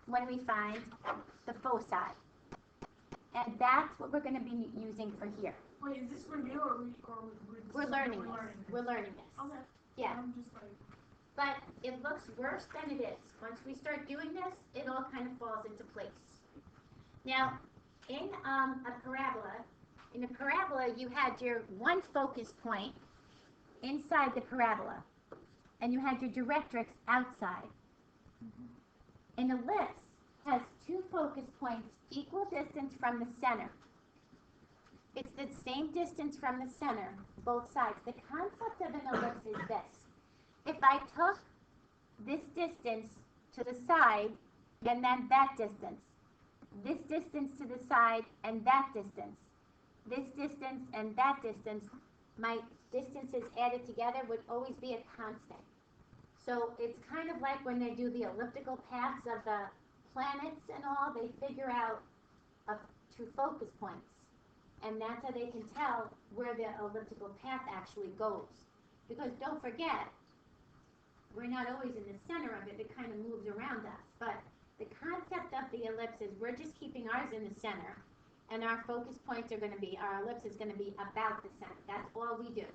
when we find the foci. And that's what we're going to be using for here. Wait, is this for new or we're learning this? We're learning this. Okay. Yeah. I'm just like... But it looks worse than it is. Once we start doing this, it all kind of falls into place. Now, in a parabola, you had your one focus point inside the parabola, and you had your directrix outside. An ellipse has two focus points equal distance from the center. It's the same distance from the center, both sides. The concept of an ellipse is this. If I took this distance to the side and then that distance, this distance to the side and that distance, this distance and that distance, my distances added together would always be a constant. So it's kind of like when they do the elliptical paths of the planets and all, they figure out two focus points. And that's how they can tell where the elliptical path actually goes. Because don't forget, we're not always in the center of it, it kind of moves around us. But the concept of the ellipse is we're just keeping ours in the center, and our focus points are going to be, our ellipse is going to be about the center. That's all we do.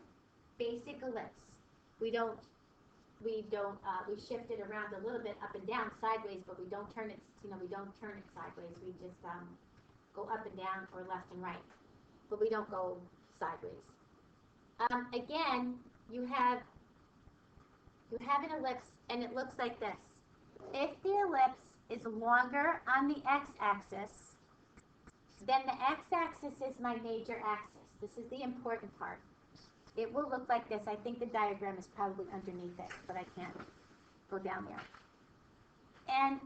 Basic ellipse. We shift it around a little bit up and down sideways, but we don't turn it, we don't turn it sideways. We just go up and down or left and right, but we don't go sideways. Again, you have an ellipse, and it looks like this. If the ellipse is longer on the x-axis, then the x-axis is my major axis. This is the important part. It will look like this. I think the diagram is probably underneath it, but I can't go down there. And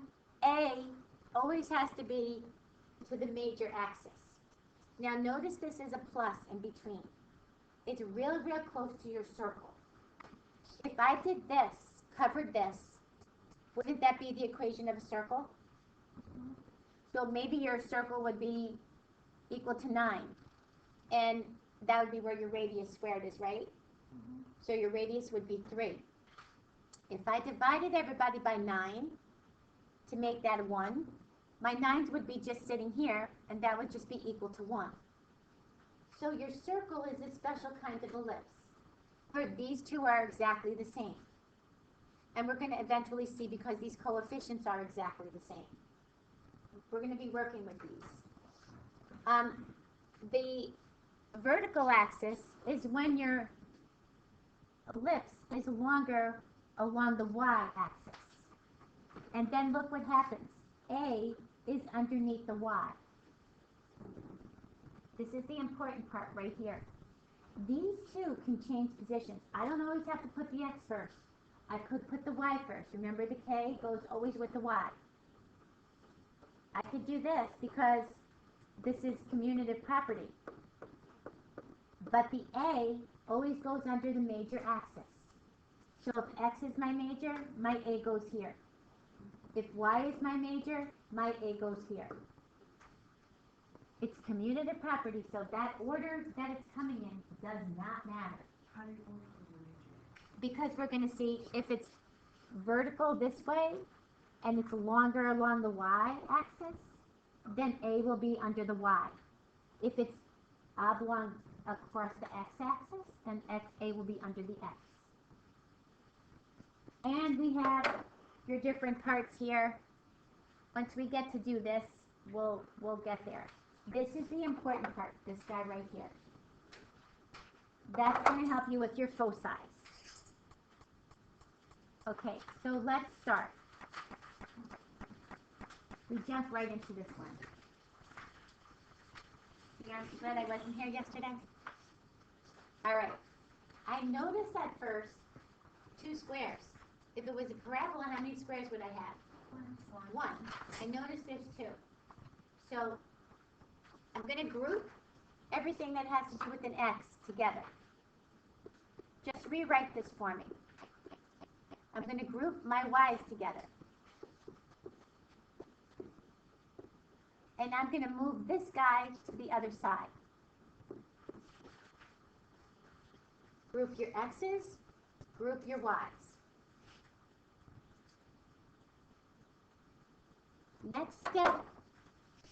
A always has to be to the major axis. Now notice this is a plus in between. It's real, real close to your circle. If I did this, covered this, wouldn't that be the equation of a circle? So maybe your circle would be equal to 9. And that would be where your radius squared is, right? So your radius would be 3. If I divided everybody by 9 to make that 1, my 9s would be just sitting here, and that would just be equal to 1. So your circle is a special kind of ellipse. For these two are exactly the same. And we're going to eventually see, because these coefficients are exactly the same. We're going to be working with these. The vertical axis is when your ellipse is longer along the y-axis. And then look what happens. A is underneath the y. This is the important part right here. These two can change positions. I don't always have to put the x first. I could put the y first. Remember, the k goes always with the y. I could do this because this is commutative property. But the a always goes under the major axis. So if x is my major, my a goes here. If y is my major, my a goes here. It's commutative property, so that order that it's coming in does not matter. How do you order the major? Because we're going to see if it's vertical this way and it's longer along the y-axis, then a will be under the y. If it's oblong across the x-axis, then a will be under the x. And we have your different parts here. Once we get to do this, we'll get there. This is the important part, this guy right here. That's going to help you with your foci. Okay, so let's start. We jump right into this one. You guys glad I wasn't here yesterday? All right. I noticed at first 2 squares. If it was a parabola, how many squares would I have? 1. I noticed there's 2. So I'm going to group everything that has to do with an x together. Just rewrite this for me. I'm going to group my y's together. And I'm going to move this guy to the other side. Group your x's, group your y's. Next step,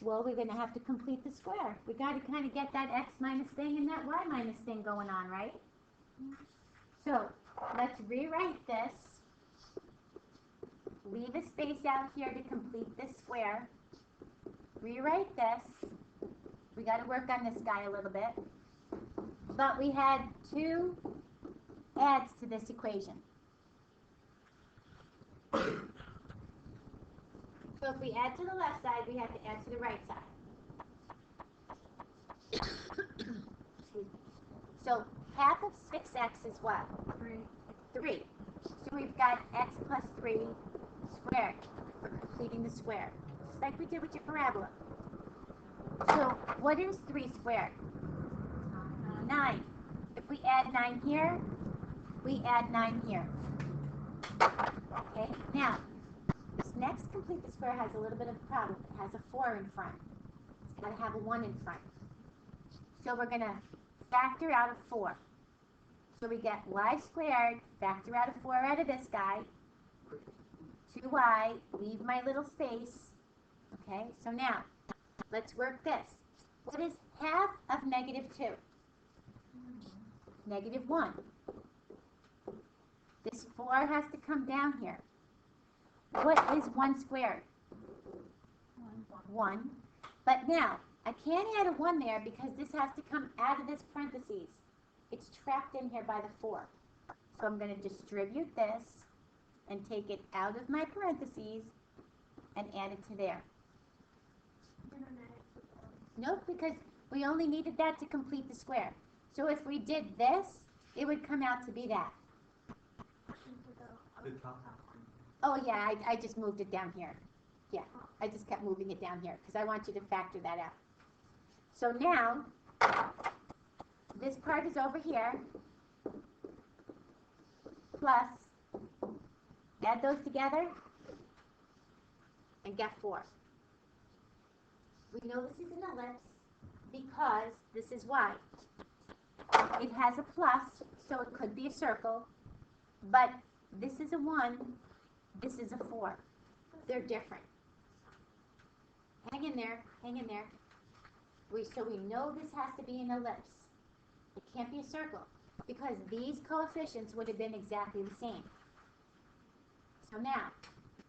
well, we're going to have to complete the square. We got to kind of get that x minus thing and that y minus thing going on, right? So let's rewrite this. Leave a space out here to complete this square. Rewrite this. We got to work on this guy a little bit. But we had two adds to this equation. So if we add to the left side, we have to add to the right side. Excuse me. So half of 6x is what? 3. 3. So we've got x plus 3 squared for completing the square. Just like we did with your parabola. So what is 3 squared? 9. If we add 9 here, we add 9 here. Okay, now, this next complete the square has a little bit of a problem. It has a 4 in front. It's got to have a 1 in front. So we're going to factor out a 4. So we get y squared, factor out a 4 out of this guy. 2y, leave my little space. Okay, so now, let's work this. What is half of negative 2? Negative 1. This 4 has to come down here. What is 1 squared? 1. But now, I can't add a 1 there because this has to come out of this parentheses. It's trapped in here by the 4. So I'm going to distribute this and take it out of my parentheses and add it to there. Nope, because we only needed that to complete the square. So if we did this, it would come out to be that. Oh yeah, I just moved it down here. Yeah, I just kept moving it down here because I want you to factor that out. So now, this part is over here, plus, add those together, and get 4. We know this is an ellipse because this is y. It has a plus, so it could be a circle, but this is a 1, this is a 4. They're different. Hang in there, hang in there. So we know this has to be an ellipse. It can't be a circle because these coefficients would have been exactly the same. So now,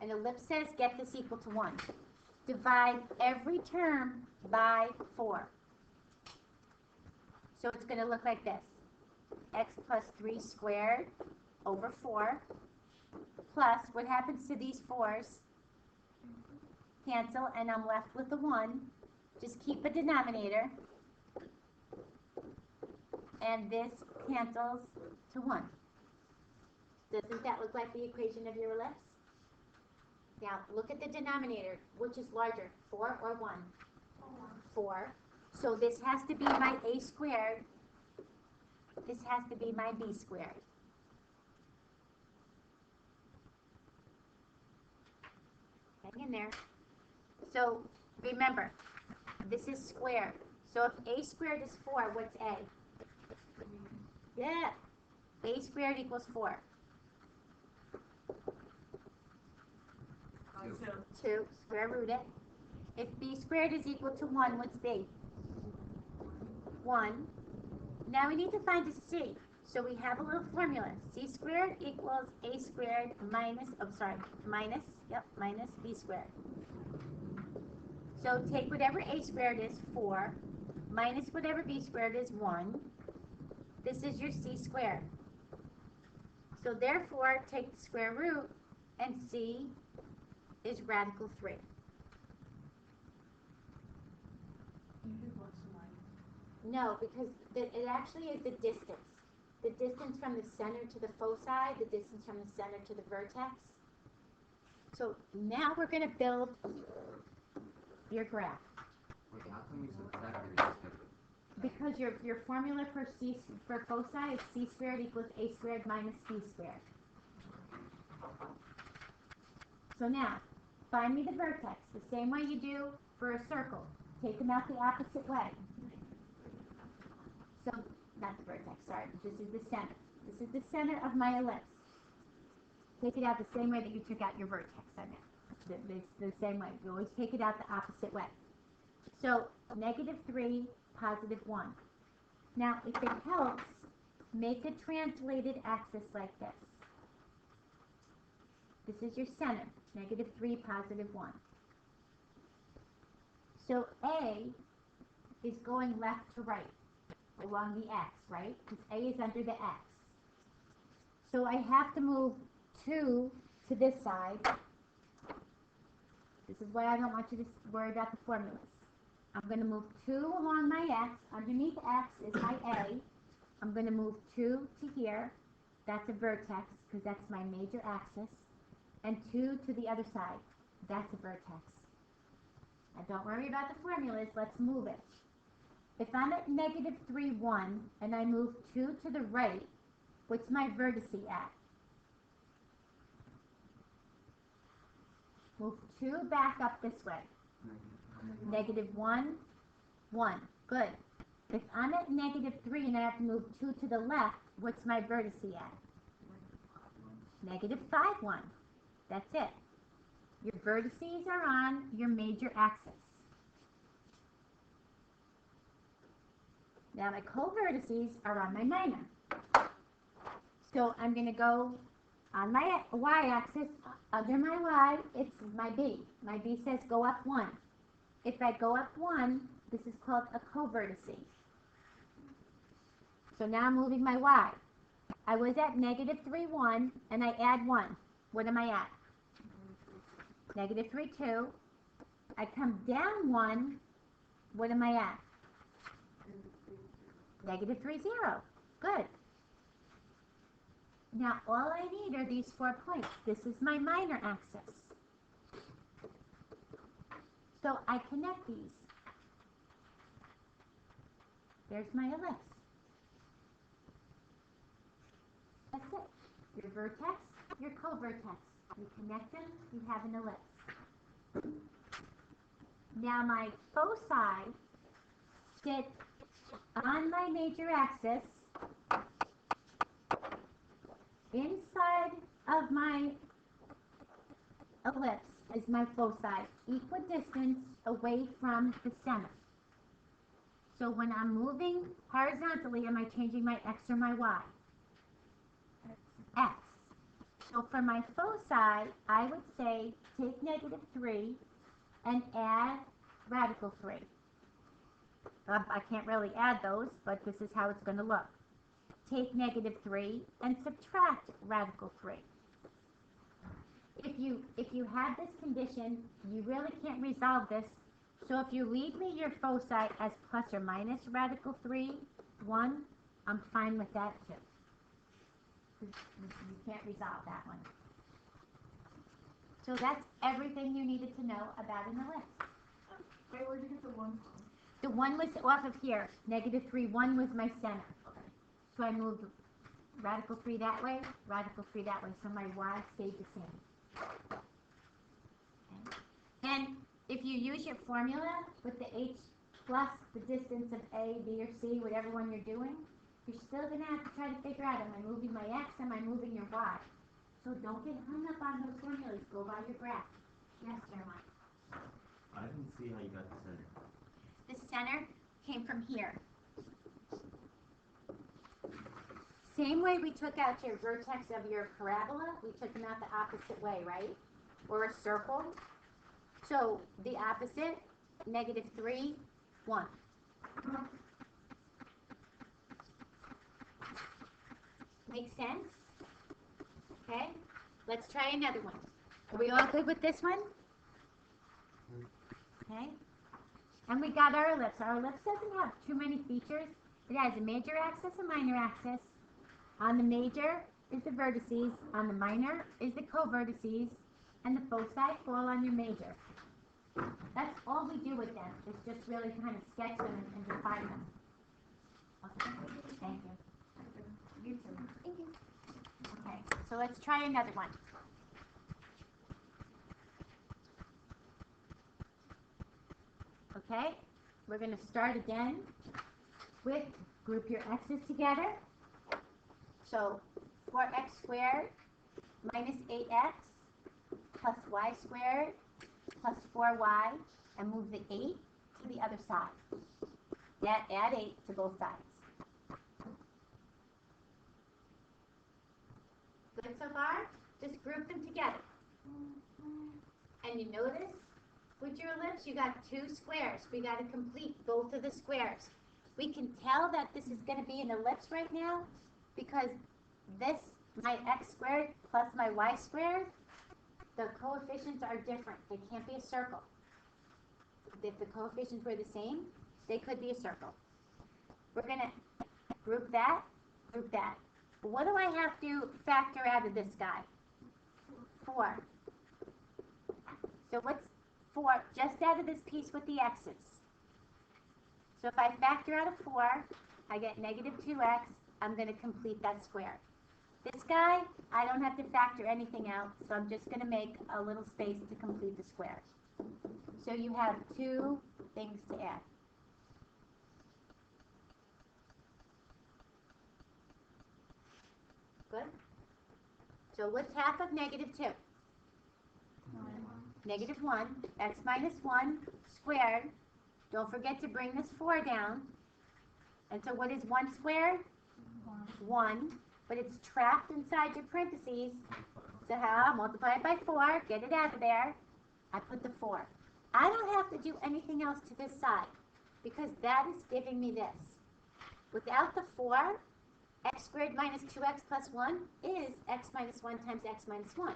an ellipse says get this equal to 1. Divide every term by 4. So it's going to look like this. X plus 3 squared over 4 plus, what happens to these 4s? Cancel, and I'm left with the 1. Just keep a denominator. And this cancels to 1. Doesn't that look like the equation of your ellipse? Now, look at the denominator. Which is larger, 4 or 1? 4. So this has to be my a squared. This has to be my b squared. Hang in there. So remember, this is squared. So if a squared is 4, what's a? Yeah. A squared equals 4. 2. Square root it. If b squared is equal to 1, what's b? 1. Now we need to find a c. So we have a little formula. C squared equals a squared minus, minus b squared. So take whatever a squared is, 4, minus whatever b squared is, 1. This is your c squared. So therefore, take the square root, and c is radical 3. No, because it actually is the distance. The distance from the center to the foci, the distance from the center to the vertex. So now we're going to build your graph. Okay, how come you subtract your Because your formula for foci is c squared equals a squared minus b squared. So now, find me the vertex, the same way you do for a circle. Take them out the opposite way. So, not the vertex, sorry. This is the center. This is the center of my ellipse. Take it out the same way that you took out your vertex on it. It's the same way. You always take it out the opposite way. So -3, +1. Now, if it helps, make a translated axis like this. This is your center, -3, +1. So A is going left to right along the X, right? Because A is under the X. So I have to move 2 to this side. This is why I don't want you to worry about the formulas. I'm going to move 2 along my X. Underneath X is my A. I'm going to move 2 to here. That's a vertex because that's my major axis. And 2 to the other side. That's a vertex. Now don't worry about the formulas. Let's move it. If I'm at -3, 1, and I move 2 to the right, what's my vertice at? Move 2 back up this way. -1, 1. Good. If I'm at -3 and I have to move 2 to the left, what's my vertice at? -5, 1. That's it. Your vertices are on your major axis. Now my co-vertices are on my minor. So I'm going to go on my y-axis, under my y, it's my b. My b says go up 1. If I go up 1, this is called a co-vertice. So now I'm moving my y. I was at -3, 1, and I add 1. What am I at? -3, 2. I come down 1. What am I at? -3, 0. Good. Now all I need are these 4 points. This is my minor axis. So I connect these. There's my ellipse. That's it. Your vertex, your co-vertex. You connect them, you have an ellipse. Now my foci sit on my major axis inside of my ellipse is my foci, equidistant away from the center. So when I'm moving horizontally, am I changing my x or my y? X. So for my foci, I would say take -3 and add radical 3. I can't really add those, but this is how it's going to look. Take -3 and subtract radical 3. If you have this condition, you really can't resolve this. So if you leave me your foci as plus or minus radical 3, 1, I'm fine with that too. You can't resolve that one. So that's everything you needed to know about an ellipse. Wait, where'd you get the 1 from? The 1 was off of here. -3, 1 was my center. So I moved radical 3 that way, radical 3 that way. So my y stayed the same. Okay. And if you use your formula with the h plus the distance of a, b, or c, whatever one you're doing, you're still going to have to try to figure out, am I moving my x, am I moving your y? So don't get hung up on those formulas. Go by your graph. Yes, Jeremiah? I didn't see how you got the center. The center came from here. Same way we took out your vertex of your parabola, we took them out the opposite way, right? Or a circle. So the opposite, -3, 1. Make sense? Okay, let's try another one. Are we all good with this one? Okay. And we got our ellipse. Our ellipse doesn't have too many features. It has a major axis, a minor axis. On the major is the vertices. On the minor is the co-vertices. And the foci fall on your major. That's all we do with them. It's just really kind of sketch them and define them. Okay. Thank you. You too. Thank you. Okay. So let's try another one. Okay, we're going to start again with group your x's together. So 4x squared minus 8x plus y squared plus 4y, and move the 8 to the other side. Add 8 to both sides. Good so far? Just group them together. And you notice, with your ellipse, you got 2 squares. We got to complete both of the squares. We can tell that this is going to be an ellipse right now because this, my x squared plus my y squared, the coefficients are different. They can't be a circle. If the coefficients were the same, they could be a circle. We're going to group that, group that. What do I have to factor out of this guy? 4. So what's 4 just out of this piece with the x's? So if I factor out a 4, I get negative 2x. I'm going to complete that square. This guy, I don't have to factor anything out, so I'm just going to make a little space to complete the square. So you have 2 things to add. Good? So what's half of negative 2? Negative 1. X minus 1 squared. Don't forget to bring this 4 down. And so what is 1 squared? 1. But it's trapped inside your parentheses. So how? Multiply it by 4. Get it out of there. I put the 4. I don't have to do anything else to this side because that is giving me this. Without the 4, x squared minus 2x plus 1 is x minus 1 times x minus 1.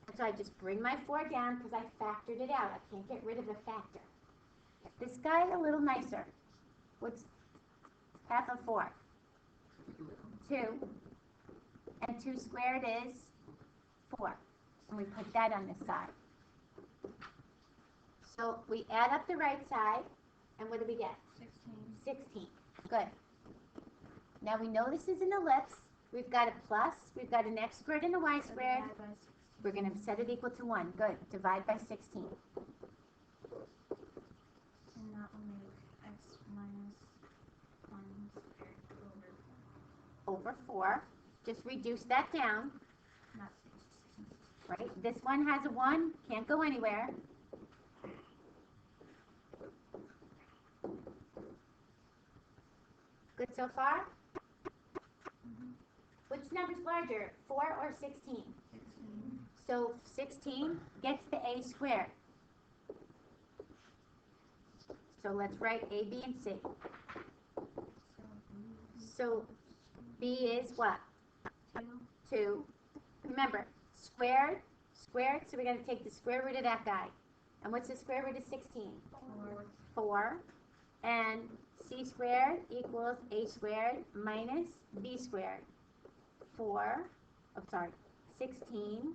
And so I just bring my 4 down because I factored it out. I can't get rid of the factor. This guy a little nicer. What's half of 4? 2. And 2 squared is 4. And we put that on this side. So we add up the right side, and what do we get? 16. Good. Now we know this is an ellipse. We've got a plus, we've got an x squared and a y squared. We're going to set it equal to 1. Good. Divide by 16. And that will make x minus 1 squared Over 4. Just reduce that down. not 16. Right? This one has a 1. Can't go anywhere. Good so far? Which number's larger, 4 or 16? 16. So 16 gets the a squared. So let's write a, b, and c. So b is what? 2. Remember, squared, so we got to take the square root of that guy. And what's the square root of 16? 4. And c squared equals a squared minus b squared. 16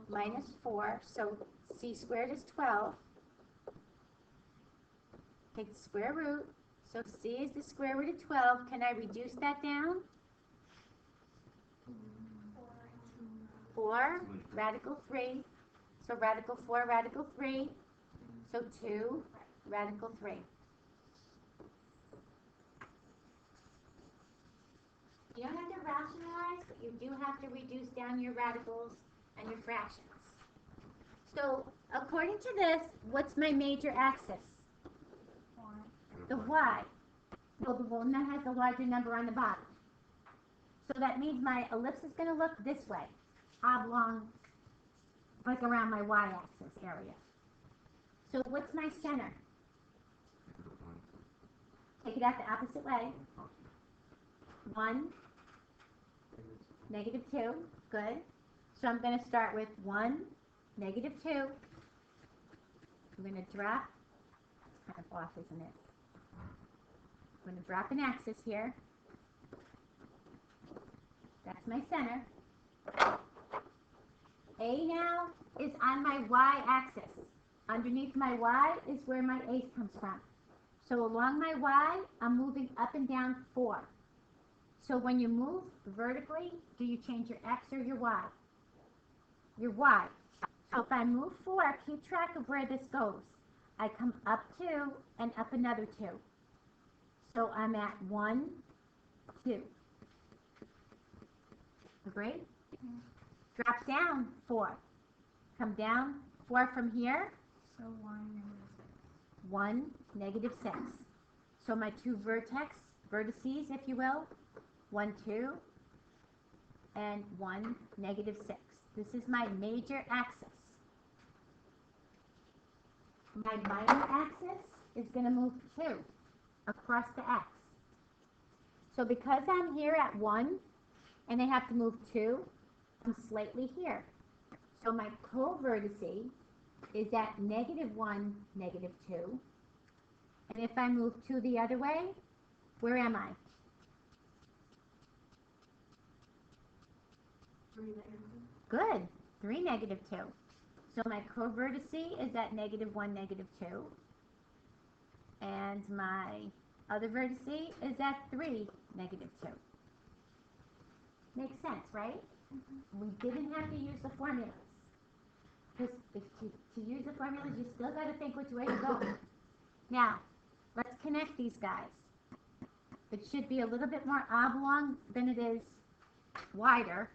minus 4, so c squared is 12. Take the square root, so c is the square root of 12. Can I reduce that down? 4, radical 3. So radical 4, radical 3. So 2, radical 3. You don't have to rationalize, but you do have to reduce down your radicals and your fractions. So according to this, what's my major axis? The y. Well, the one that has the larger number on the bottom. So that means my ellipse is going to look this way, oblong, like around my y-axis area. So what's my center? Take it out the opposite way. 1, negative 2, good. So I'm going to start with 1, negative 2. I'm going to drop, it's kind of off, isn't it? I'm going to drop an axis here. That's my center. A now is on my y-axis. Underneath my y is where my a comes from. So along my y, I'm moving up and down 4. So when you move vertically, do you change your x or your y? Your y. So if I move 4, keep track of where this goes. I come up 2 and up another 2. So I'm at 1, 2. Agree? Drop down 4. come down 4 from here, So 1, -6. 1, -6. So my two vertices, if you will, 1, 2, and 1, -6. This is my major axis. My minor axis is going to move 2 across the x. So because I'm here at 1 and I have to move 2, I'm slightly here. So my co-vertice is at -1, -2. And if I move 2 the other way, where am I? 3 -2. Good. 3, -2. So my co-vertice is at -1, -2. And my other vertice is at 3, -2. Makes sense, right? We didn't have to use the formulas. Because to use the formulas, you still got to think which way to go. Now, let's connect these guys. It should be a little bit more oblong than it is wider.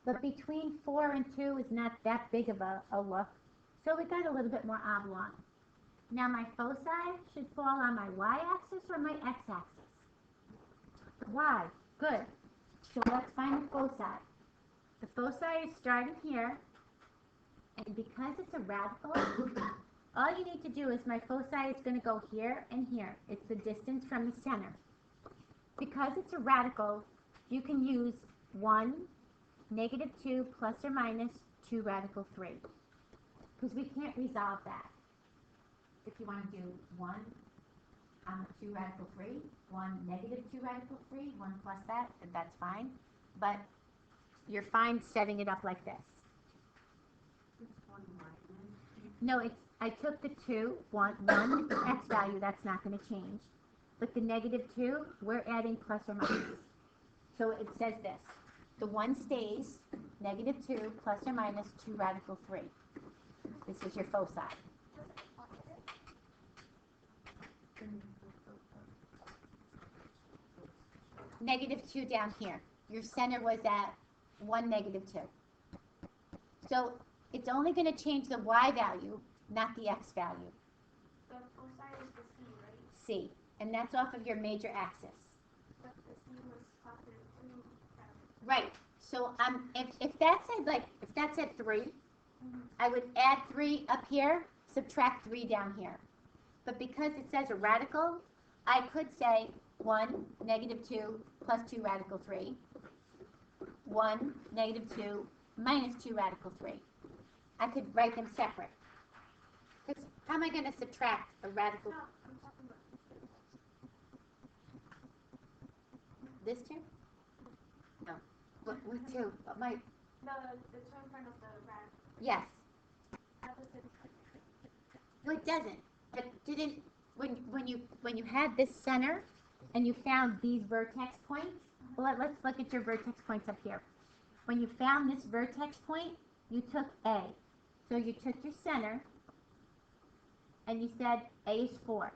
But between 4 and 2 is not that big of a look. So we got a little bit more oblong. Now my foci should fall on my y-axis or my x-axis? Y. Good. So let's find the foci. The foci is starting here. And because it's a radical, all you need to do is my foci is going to go here and here. It's the distance from the center. Because it's a radical, you can use 1, -2 plus or minus 2 radical 3. Because we can't resolve that. If you want to do 1, 2 radical 3, 1 -2 radical 3, 1 plus that, that's fine. But you're fine setting it up like this. No, I took the 2, 1 x value, that's not going to change. But the -2, we're adding plus or minus. So it says this. The 1 stays, -2 plus or minus 2 radical 3. This is your foci. -2 down here. Your center was at 1, -2. So it's only going to change the y value, not the x value. The foci is the C, right? C. And that's off of your major axis. But the C was closer to Right. So if that's at 3, I would add 3 up here, subtract 3 down here. But because it says a radical, I could say 1, -2 plus 2 radical 3. 1, -2 minus 2 radical 3. I could write them separate. Because how am I going to subtract a radical? No, I'm talking about This 2? No. What 2? My, the two in front of the radical. yes. That was it. No, it doesn't. It didn't. When you had this center and you found these vertex points. Well, let's look at your vertex points up here. When you found this vertex point, you took A. So you took your center and you said A is 4.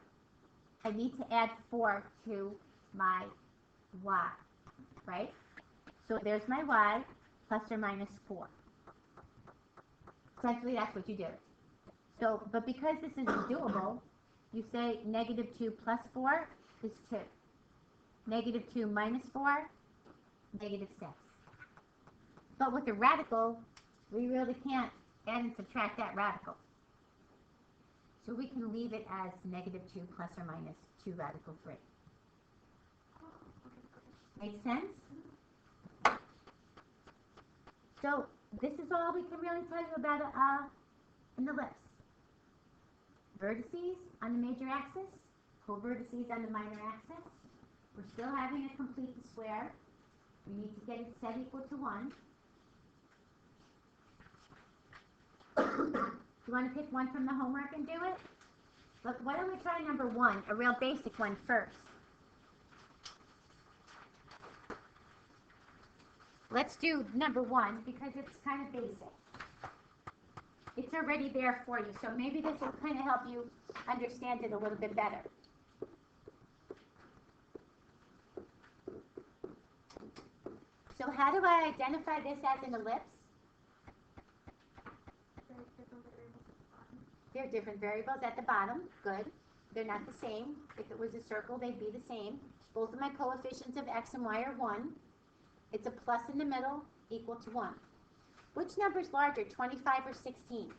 I need to add 4 to my y, right? So there's my y plus or minus 4. Essentially, that's what you do. So, but because this is doable, you say -2 plus 4 is 2. -2 minus 4, -6. But with a radical, we really can't add and subtract that radical. So we can leave it as -2 plus or minus 2 radical 3. Make sense? So this is all we can really tell you about an ellipse. Vertices on the major axis, co-vertices on the minor axis. We're still having to complete the square. We need to get it set equal to 1. You want to pick one from the homework and do it? But why don't we try number 1, a real basic one first. Let's do number 1 because it's kind of basic. It's already there for you, so maybe this will kind of help you understand it a little bit better. So how do I identify this as an ellipse? The They're different variables at the bottom. Good. They're not the same. If it was a circle, they'd be the same. Both of my coefficients of x and y are 1. It's a plus in the middle, equal to 1. Which number is larger, 25 or 16?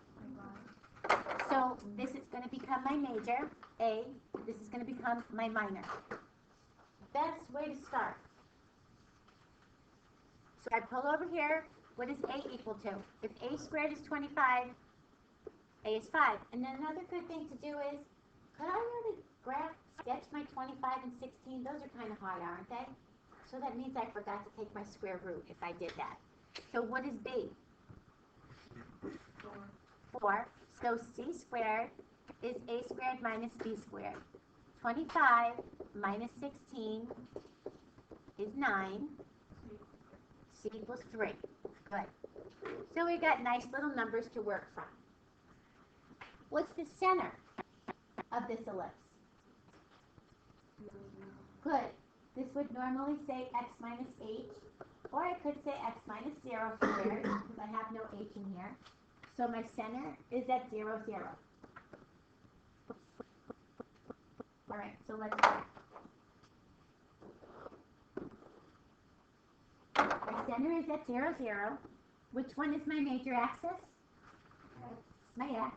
So this is going to become my major, A. This is going to become my minor. Best way to start. So I pull over here. What is A equal to? If A squared is 25, A is 5. And then another good thing to do is, could I really sketch my 25 and 16? Those are kind of hard, aren't they? So that means I forgot to take my square root if I did that. So what is B? 4. So C squared is A squared minus B squared. 25 minus 16 is 9. C equals 3. Good. So we got nice little numbers to work from. What's the center of this ellipse? Good. This would normally say x minus h, or I could say x minus 0 squared, because I have no h in here. So my center is at 0, 0. All right, so let's go. My center is at 0, 0. Which one is my major axis? My x.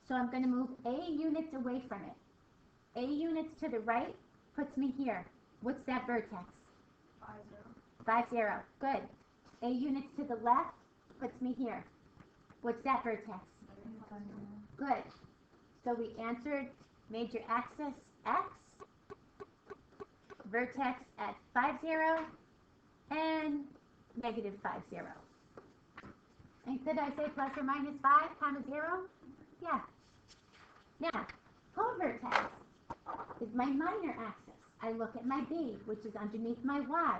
So I'm going to move a units away from it. A units to the right puts me here. What's that vertex? 5, 0. Good. A units to the left puts me here. What's that vertex? Good. So we answered major axis x, vertex at 5, 0, and negative 5, 0. And could I say plus or minus 5 comma 0? Yeah. Now, co-vertex is my minor axis. I look at my B, which is underneath my Y.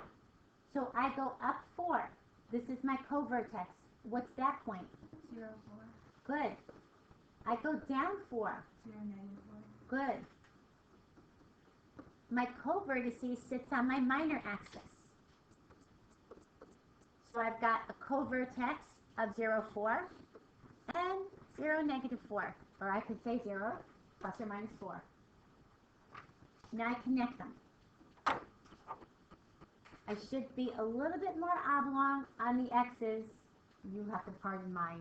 So I go up 4. This is my co-vertex. What's that point? 0, 4. Good. I go down 4. 0, negative 4. Good. My co-vertices sits on my minor axis. So I've got a co-vertex of 0, 4 and 0, negative 4. Or I could say 0 plus or minus 4. Now I connect them. I should be a little bit more oblong on the x's. You have to pardon my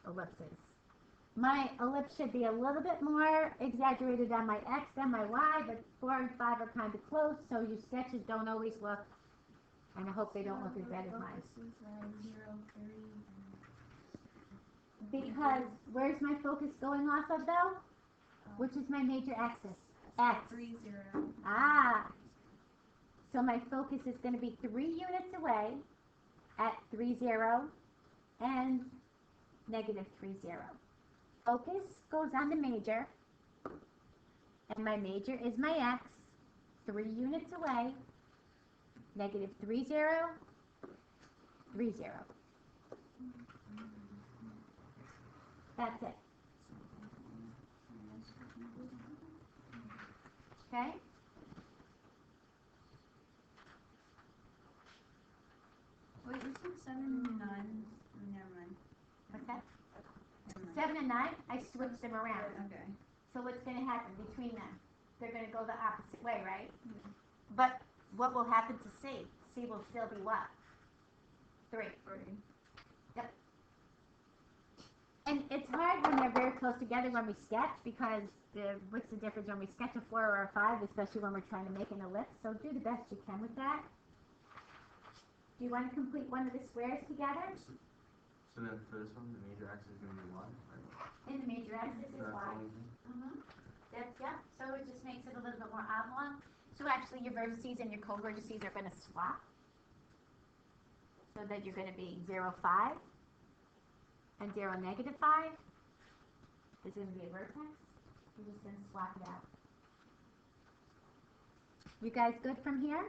ellipses. My ellipse should be a little bit more exaggerated on my x than my y, but 4 and 5 are kind of close, so your sketches don't always look, and I hope they don't look as bad as mine. 0, 3, Because where's my focus going off of though? Which is my major axis? X. 3, 0. Ah. So my focus is going to be 3 units away at 3, 0 and negative 3, 0. Focus goes on the major, and my major is my x, 3 units away, negative 3, 0, 3, 0. That's it. Okay? Wait, you said 7 and 9. Never mind. What's that? Never mind. 7 and 9, I switched them around. Okay. So what's going to happen between them? They're going to go the opposite way, right? But what will happen to C? C will still be what? 3. 3. Yep. And it's hard when they're very close together when we sketch, because what's the difference when we sketch a 4 or a 5, especially when we're trying to make an ellipse? So do the best you can with that. Do you want to complete one of the squares together? So then for this one, the major axis is going to be 1, right? In the major axis is So that's Y. the only thing? That's, yeah, so it just makes it a little bit more oblong. So actually your vertices and your co-vertices are going to swap. So that you're going to be 0, 5 and 0, negative 5. This is going to be a vertex. You're just going to swap it out. You guys good from here?